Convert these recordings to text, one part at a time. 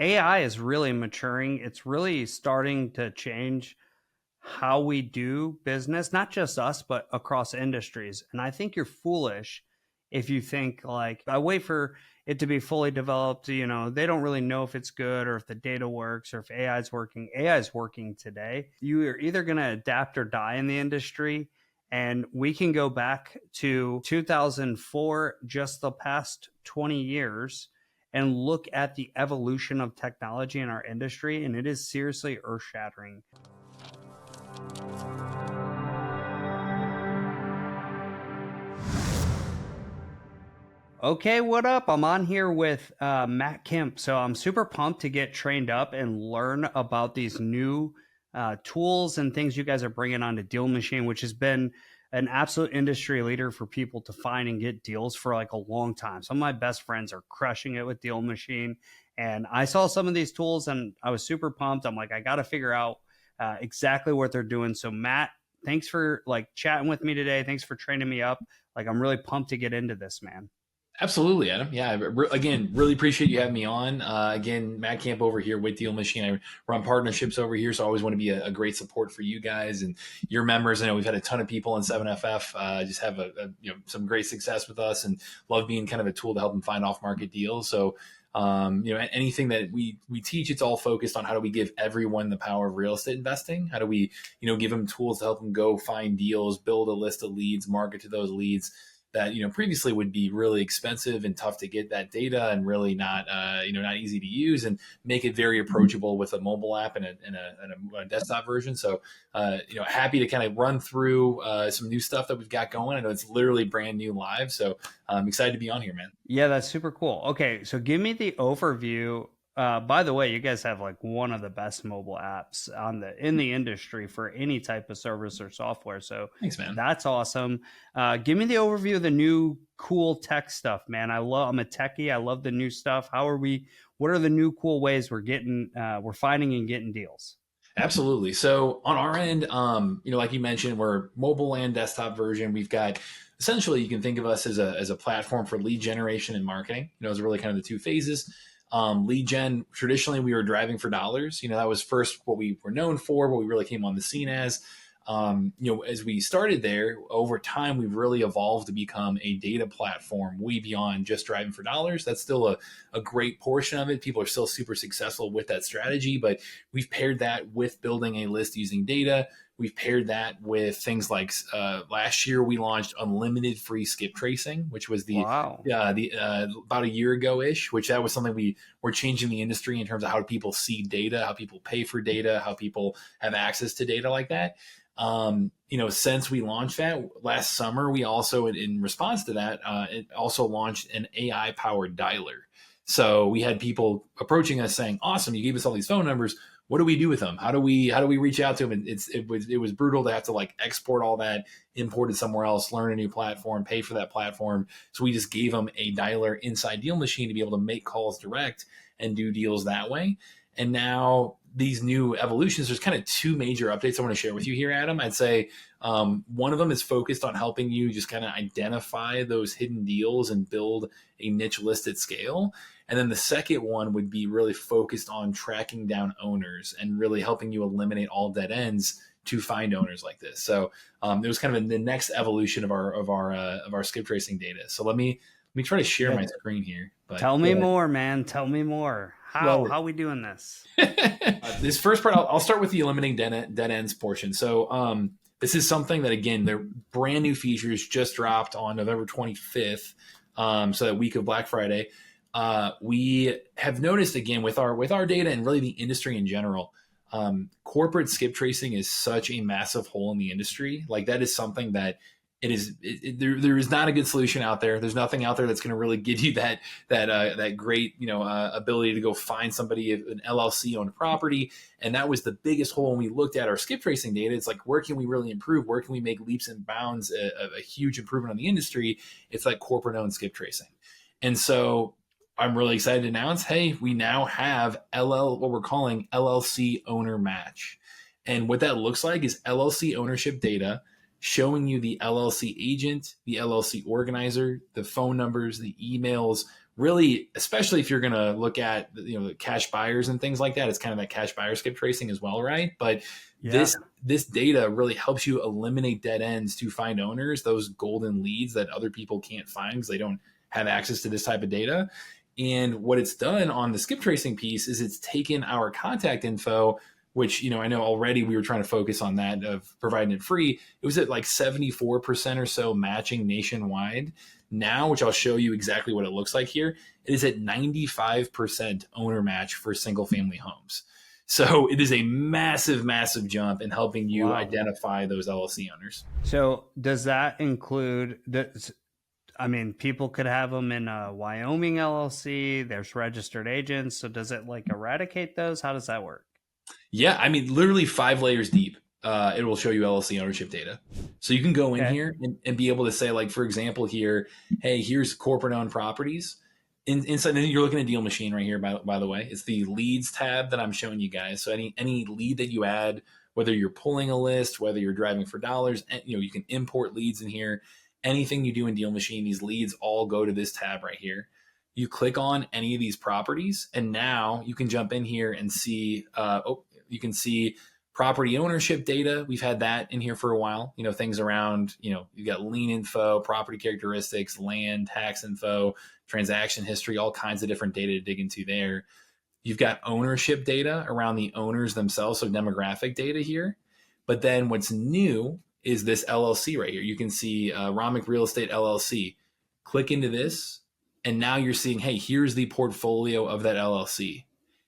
AI is really maturing. It's really starting to change how we do business, not just us, but across industries. And I think you're foolish if you think like, I wait for it to be fully developed. They don't really know if it's good or if the data works or if AI is working. AI is working today. You are either going to adapt or die in the industry. And we can go back to 2004, just the past 20 years, and look at the evolution of technology in our industry. And it is seriously earth shattering. Okay, what up? I'm on here with Matt Kamp. So I'm super pumped to get trained up and learn about these new tools and things you guys are bringing on to DealMachine, which has been an absolute industry leader for people to find and get deals for like a long time. Some of my best friends are crushing it with DealMachine. And I saw some of these tools and I was super pumped. I'm like, I got to figure out exactly what they're doing. So Matt, thanks for like chatting with me today. Thanks for training me up. Like, I'm really pumped to get into this, man. Absolutely, Adam. Yeah, again, really appreciate you having me on. Again, Matt Kamp over here with DealMachine. I run partnerships over here, so I always want to be a great support for you guys and your members. I know we've had a ton of people in 7FF just have some great success with us and love being kind of a tool to help them find off-market deals. So, anything that we teach, it's all focused on how do we give everyone the power of real estate investing? How do we, give them tools to help them go find deals, build a list of leads, market to those leads that previously would be really expensive and tough to get that data and really not not easy to use, and make it very approachable with a mobile app and a desktop version. So happy to kind of run through some new stuff that we've got going. I know it's literally brand new live, so I'm excited to be on here, man. Yeah, that's super cool. Okay, so give me the overview. By the way, you guys have like one of the best mobile apps in the industry for any type of service or software. So thanks, man. That's awesome. Give me the overview of the new cool tech stuff, man. I'm a techie. I love the new stuff. What are the new cool ways we're finding and getting deals? Absolutely. So on our end, like you mentioned, we're mobile and desktop version. We've got, essentially, you can think of us as a platform for lead generation and marketing. Those are really kind of the two phases. Lead gen, traditionally we were driving for dollars. That was first what we were known for, what we really came on the scene as. As we started there, over time, we've really evolved to become a data platform way beyond just driving for dollars. That's still a great portion of it. People are still super successful with that strategy, but we've paired that with building a list using data. We've paired that with things like last year we launched unlimited free skip tracing, which was wow. About a year ago ish, which that was something we were changing the industry in terms of how people see data, how people pay for data, how people have access to data like that. Since we launched that last summer, we also, in response to that, it also launched an AI powered dialer. So we had people approaching us saying, awesome, you gave us all these phone numbers. What do we do with them? How do we reach out to them? And it was brutal to have to like export all that, import it somewhere else, learn a new platform, pay for that platform. So we just gave them a dialer inside DealMachine to be able to make calls direct and do deals that way. And now these new evolutions, there's kind of two major updates I want to share with you here, Adam. I'd say one of them is focused on helping you just kind of identify those hidden deals and build a niche list at scale. And then the second one would be really focused on tracking down owners and really helping you eliminate all dead ends to find owners like this. So it was kind of the next evolution of our skip tracing data. So let me try to share my screen here. But tell me more, man. Tell me more. How are we doing this? This first part, I'll start with the eliminating dead ends portion. So this is something that, again, they're brand new features, just dropped on November 25th. So that week of Black Friday. We have noticed, again, with our data and really the industry in general, corporate skip tracing is such a massive hole in the industry. Like, that is something that there is not a good solution out there. There's nothing out there that's going to really give you that great ability to go find somebody, an LLC owned property. And that was the biggest hole when we looked at our skip tracing data. It's like, where can we really improve? Where can we make leaps and bounds, a huge improvement on the industry? It's like corporate owned skip tracing. And so I'm really excited to announce, hey, we now have what we're calling LLC owner match. And what that looks like is LLC ownership data showing you the LLC agent, the LLC organizer, the phone numbers, the emails. Really, especially if you're going to look at the cash buyers and things like that, it's kind of that cash buyer skip tracing as well, right? But Yeah. this data really helps you eliminate dead ends to find owners, those golden leads that other people can't find because they don't have access to this type of data. And what it's done on the skip tracing piece is it's taken our contact info, which, I know already we were trying to focus on that of providing it free. It was at like 74% or so matching nationwide. Now, which I'll show you exactly what it looks like here, it is at 95% owner match for single family homes. So it is a massive, massive jump in helping you identify those LLC owners. So does that include people could have them in a Wyoming LLC. There's registered agents. So does it like eradicate those? How does that work? Yeah, literally 5 layers deep. It will show you LLC ownership data. So you can go in here and be able to say, like, for example, here, hey, here's corporate owned properties. Inside, and you're looking at DealMachine right here, by the way. It's the leads tab that I'm showing you guys. So any lead that you add, whether you're pulling a list, whether you're driving for dollars, you can import leads in here. Anything you do in DealMachine, these leads all go to this tab right here. You click on any of these properties, and now you can jump in here and see, you can see property ownership data. We've had that in here for a while. Things around, you got lien info, property characteristics, land, tax info, transaction history, all kinds of different data to dig into there. You've got ownership data around the owners themselves, so demographic data here. But then what's new is this LLC right here. You can see Ramic Real Estate LLC. Click into this, and now you're seeing, hey, here's the portfolio of that LLC.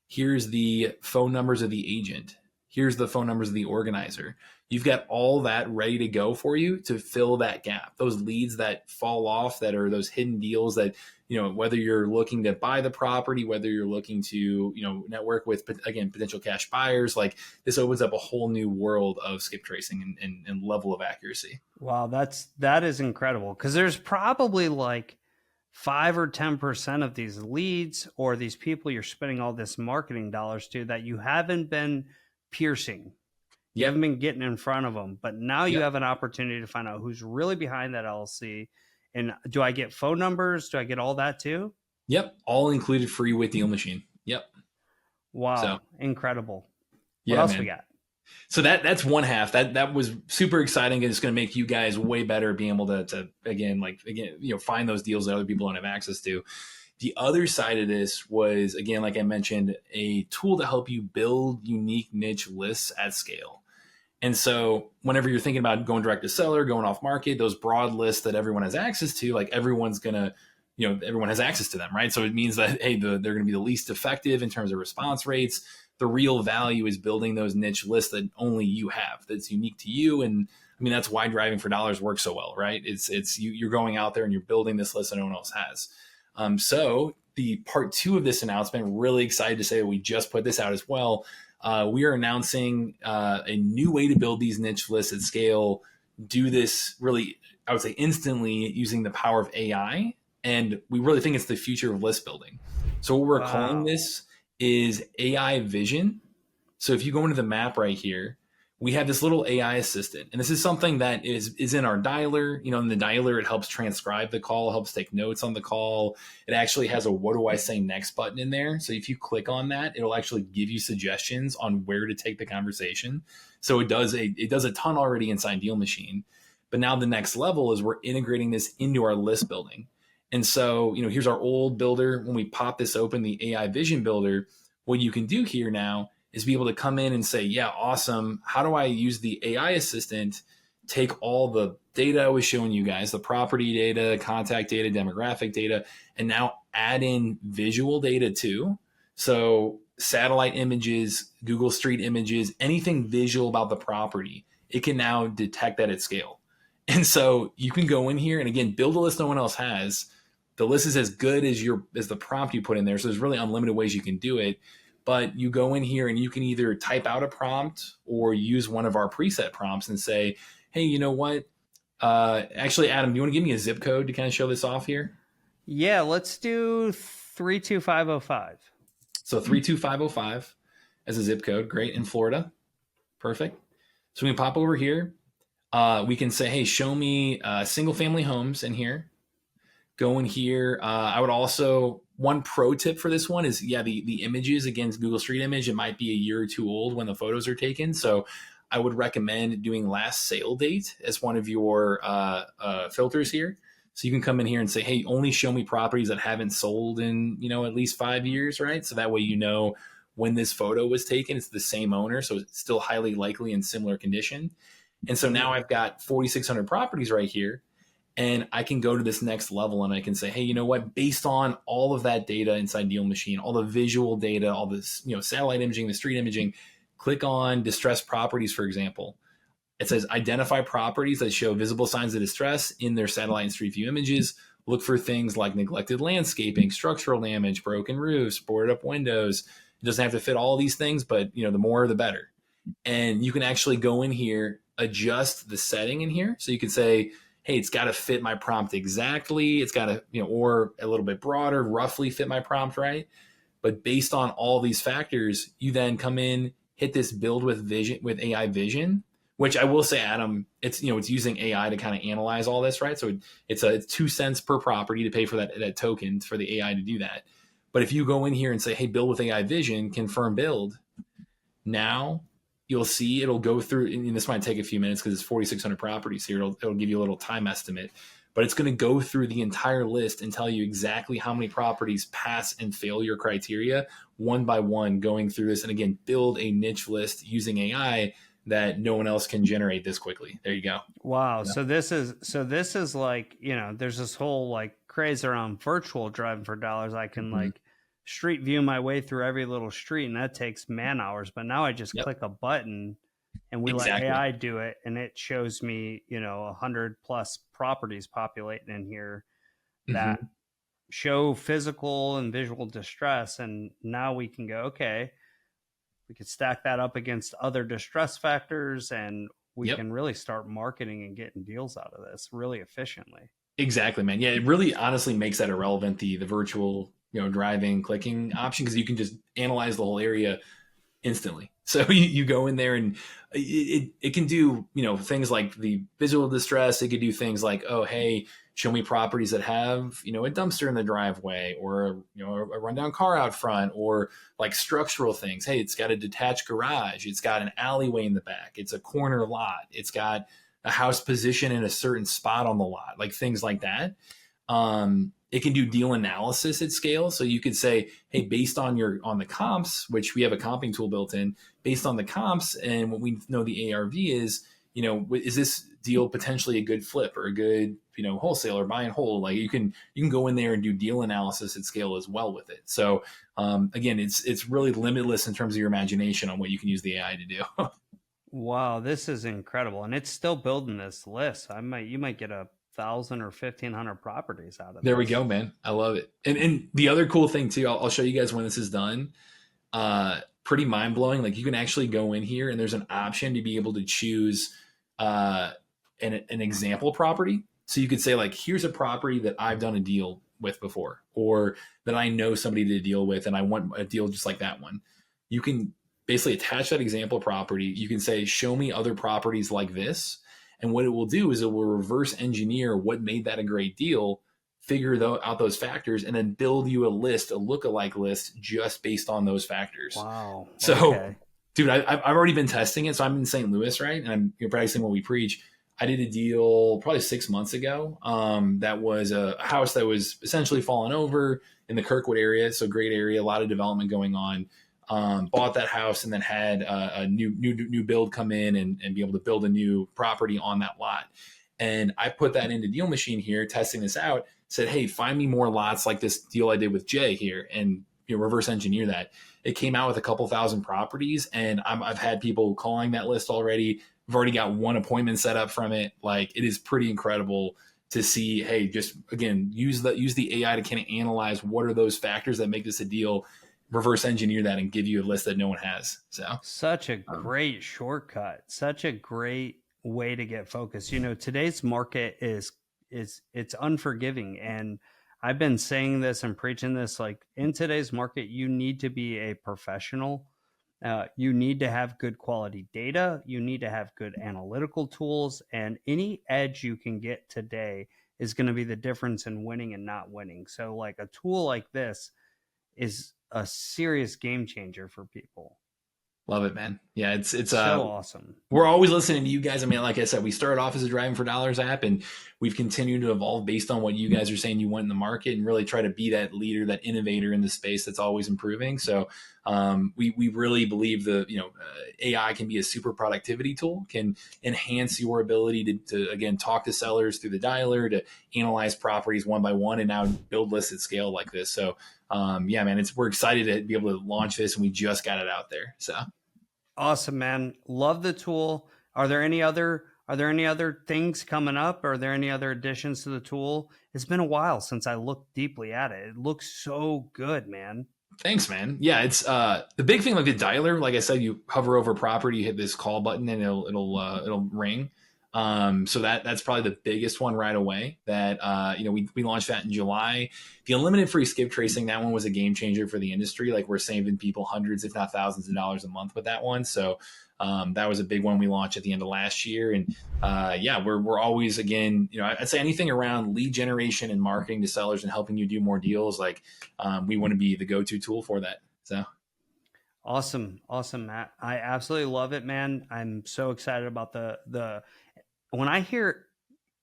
Here's the phone numbers of the agent. Here's the phone numbers of the organizer. You've got all that ready to go for you to fill that gap. Those leads that fall off, that are those hidden deals that, whether you're looking to buy the property, whether you're looking to, network with, again, potential cash buyers, like this opens up a whole new world of skip tracing and level of accuracy. Wow, that is incredible. Because there's probably like 5 or 10% of these leads or these people you're spending all this marketing dollars to that you haven't been piercing. You haven't been getting in front of them, but now you have an opportunity to find out who's really behind that LLC. And do I get phone numbers? Do I get all that too? Yep. All included free with DealMachine. Yep. Wow. So, incredible. What yeah, else man. we got? So that's one half. That was super exciting, and it's going to make you guys way better being able to find those deals that other people don't have access to. The other side of this was, again, like I mentioned, a tool to help you build unique niche lists at scale. And so whenever you're thinking about going direct to seller, going off market, those broad lists that everyone has access to, like everyone's going to, everyone has access to them, right? So it means that, hey, they're going to be the least effective in terms of response rates. The real value is building those niche lists that only you have, that's unique to you. And that's why driving for dollars works so well, right? It's you're going out there and you're building this list that no one else has. So the part 2 of this announcement, really excited to say that we just put this out as well. We are announcing a new way to build these niche lists at scale. Do this really, I would say, instantly using the power of AI. And we really think it's the future of list building. So what we're calling this is AI Vision. So if you go into the map right here, we have this little AI assistant. And this is something that is in our dialer. In the dialer, it helps transcribe the call, helps take notes on the call. It actually has a what do I say next button in there. So if you click on that, it'll actually give you suggestions on where to take the conversation. So it does a ton already inside DealMachine. But now the next level is we're integrating this into our list building. And so, here's our old builder. When we pop this open, the AI Vision Builder, what you can do here now is be able to come in and say, yeah, awesome. How do I use the AI assistant, take all the data I was showing you guys, the property data, contact data, demographic data, and now add in visual data too. So satellite images, Google Street images, anything visual about the property, it can now detect that at scale. And so you can go in here and, again, build a list no one else has. The list is as good as the prompt you put in there. So there's really unlimited ways you can do it. But you go in here and you can either type out a prompt or use one of our preset prompts and say, hey, you know what? Actually, Adam, do you want to give me a zip code to kind of show this off here? Yeah, let's do 32505. So 32505 as a zip code. Great. In Florida. Perfect. So we can pop over here. We can say, hey, show me single family homes in here. Go in here. I would also, one pro tip for this one is, yeah, the images against Google Street Image, it might be a year or two old when the photos are taken. So I would recommend doing last sale date as one of your filters here. So you can come in here and say, hey, only show me properties that haven't sold in, at least 5 years, right? So that way, when this photo was taken, it's the same owner. So it's still highly likely in similar condition. And so now I've got 4,600 properties right here. And I can go to this next level and I can say, hey, you know what? Based on all of that data inside DealMachine, all the visual data, all this, satellite imaging, the street imaging, click on distressed properties, for example. It says identify properties that show visible signs of distress in their satellite and street view images. Look for things like neglected landscaping, structural damage, broken roofs, boarded up windows. It doesn't have to fit all these things, but the more the better. And you can actually go in here, adjust the setting in here. So you can say, hey, it's got to fit my prompt exactly. It's got to, or a little bit broader, roughly fit my prompt, right? But based on all these factors, you then come in, hit this build with AI vision, which I will say, Adam, it's using AI to kind of analyze all this, right? So it's 2 cents per property to pay for that token for the AI to do that. But if you go in here and say, hey, build with AI vision, confirm build, now you'll see it'll go through, and this might take a few minutes because it's 4,600 properties here. It'll give you a little time estimate, but it's going to go through the entire list and tell you exactly how many properties pass and fail your criteria one by one, going through this. And again, build a niche list using AI that no one else can generate this quickly. There you go. Wow. Yeah. So this is like, there's this whole like craze around virtual driving for dollars. I can like street view my way through every little street, and that takes man hours. But now I just click a button and we let AI do it, and it shows me, 100 plus properties populating in here that show physical and visual distress. And now we can go, okay, we could stack that up against other distress factors, and we can really start marketing and getting deals out of this really efficiently. Exactly, man. Yeah, it really honestly makes that irrelevant, the virtual driving, clicking option, because you can just analyze the whole area instantly. So you go in there and it can do, things like the visual distress. It could do things like, oh, hey, show me properties that have, a dumpster in the driveway, or, a rundown car out front, or like structural things. Hey, it's got a detached garage. It's got an alleyway in the back. It's a corner lot. It's got a house position in a certain spot on the lot, like things like that. It can do deal analysis at scale. So you could say, hey, based on the comps, which we have a comping tool built in, based on the comps and what we know the ARV is, is this deal potentially a good flip or a good, wholesale or buy and hold? Like you can go in there and do deal analysis at scale as well with it. So again, it's really limitless in terms of your imagination on what you can use the AI to do. Wow, this is incredible. And it's still building this list. You might get 1,000 or 1,500 properties out of There we this. go, man. I love it. And the other cool thing too, I'll show you guys when this is done. Pretty mind blowing. Like you can actually go in here and there's an option to be able to choose an example property. So you could say like, here's a property that I've done a deal with before, or that I know somebody to deal with, and I want a deal just like that one. You can basically attach that example property. You can say, show me other properties like this. And what it will do is it will reverse engineer what made that a great deal, figure out those factors, and then build you a lookalike list just based on those factors. Wow. So, okay. Dude, I've already been testing it. So I'm in St. Louis, right? And I'm practicing what we preach. I did a deal probably 6 months ago. That was a house that was essentially fallen over in the Kirkwood area. So great area, a lot of development going on. Bought that house and then had a new build come in and be able to build a new property on that lot. And I put that into DealMachine here, testing this out, said, hey, find me more lots like this deal I did with Jay here, and reverse engineer that. It came out with a couple thousand properties, and I've had people calling that list already. I've already got one appointment set up from it. Like, it is pretty incredible to see, hey, just again, use the AI to kind of analyze what are those factors that make this a deal, reverse engineer that, and give you a list that no one has. So such a great shortcut, such a great way to get focused. Today's market is it's unforgiving, and I've been saying this and preaching this, like in today's market, you need to be a professional You need to have good quality data. You need to have good analytical tools, and any edge you can get today is going to be the difference in winning and not winning. So, like a tool like this is a serious game changer for people. Love it, man. Yeah, it's So awesome. we're always listening to you guys. I mean, like I said, we started off as a Driving for Dollars app, and we've continued to evolve based on what you guys are saying you want in the market, and really try to be that leader, that innovator in the space that's always improving. So we really believe AI can be a super productivity tool, can enhance your ability to again talk to sellers through the dialer, to analyze properties one by one, and now build lists at scale like this. So yeah, man, we're excited to be able to launch this, and we just got it out there. So. Awesome, man. Love the tool. Are there any other things coming up? Are there any other additions to the tool? It's been a while since I looked deeply at it. It looks so good, man. Thanks, man. Yeah, it's the big thing, like the dialer. Like I said, you hover over property, you hit this call button, and it'll ring. So that's probably the biggest one right away. That we launched that in July. The unlimited free skip tracing, that one was a game changer for the industry. Like we're saving people hundreds, if not thousands, of dollars a month with that one. So that was a big one we launched at the end of last year. And yeah, we're always, again, I'd say anything around lead generation and marketing to sellers and helping you do more deals. Like we want to be the go-to tool for that. So. Awesome, Matt. I absolutely love it, man. I'm so excited about the when I hear,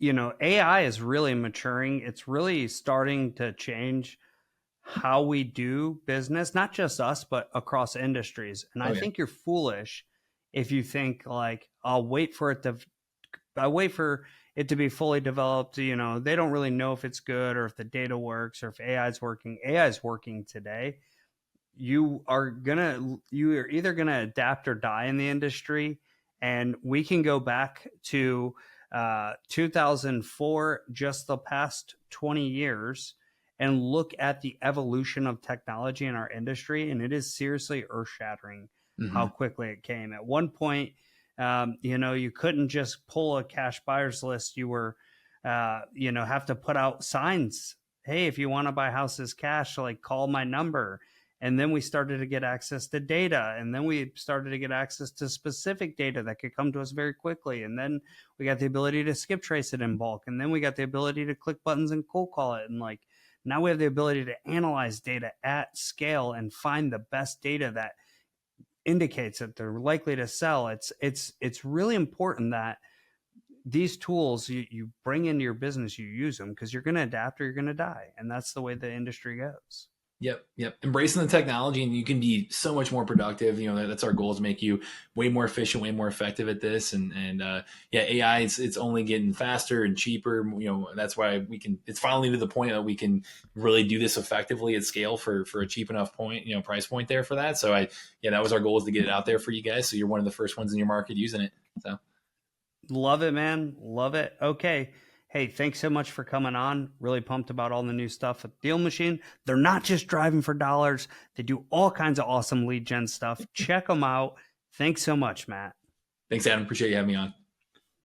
AI is really maturing. It's really starting to change how we do business, not just us, but across industries. And I think you're foolish if you think like, I wait for it to be fully developed. They don't really know if it's good or if the data works or if AI is working. AI is working today. You're either gonna adapt or die in the industry. And we can go back to 2004, just the past 20 years, and look at the evolution of technology in our industry. And it is seriously earth shattering how quickly it came. At one point, you couldn't just pull a cash buyers list. You were, have to put out signs. Hey, if you want to buy houses cash, like call my number. And then we started to get access to data. And then we started to get access to specific data that could come to us very quickly. And then we got the ability to skip trace it in bulk. And then we got the ability to click buttons and cold call it. And like now we have the ability to analyze data at scale and find the best data that indicates that they're likely to sell. It's really important that these tools you bring into your business, you use them, because you're going to adapt or you're going to die. And that's the way the industry goes. Yep. Embracing the technology, and you can be so much more productive. That's our goal, is make you way more efficient, way more effective at this. And yeah, AI, it's only getting faster and cheaper. That's why it's finally to the point that we can really do this effectively at scale for a cheap enough price point there for that. So that was our goal, is to get it out there for you guys. So you're one of the first ones in your market using it. So. Love it, man. Love it. Okay. Hey, thanks so much for coming on. Really pumped about all the new stuff with DealMachine. They're not just driving for dollars. They do all kinds of awesome lead gen stuff. Check them out. Thanks so much, Matt. Thanks, Adam. Appreciate you having me on.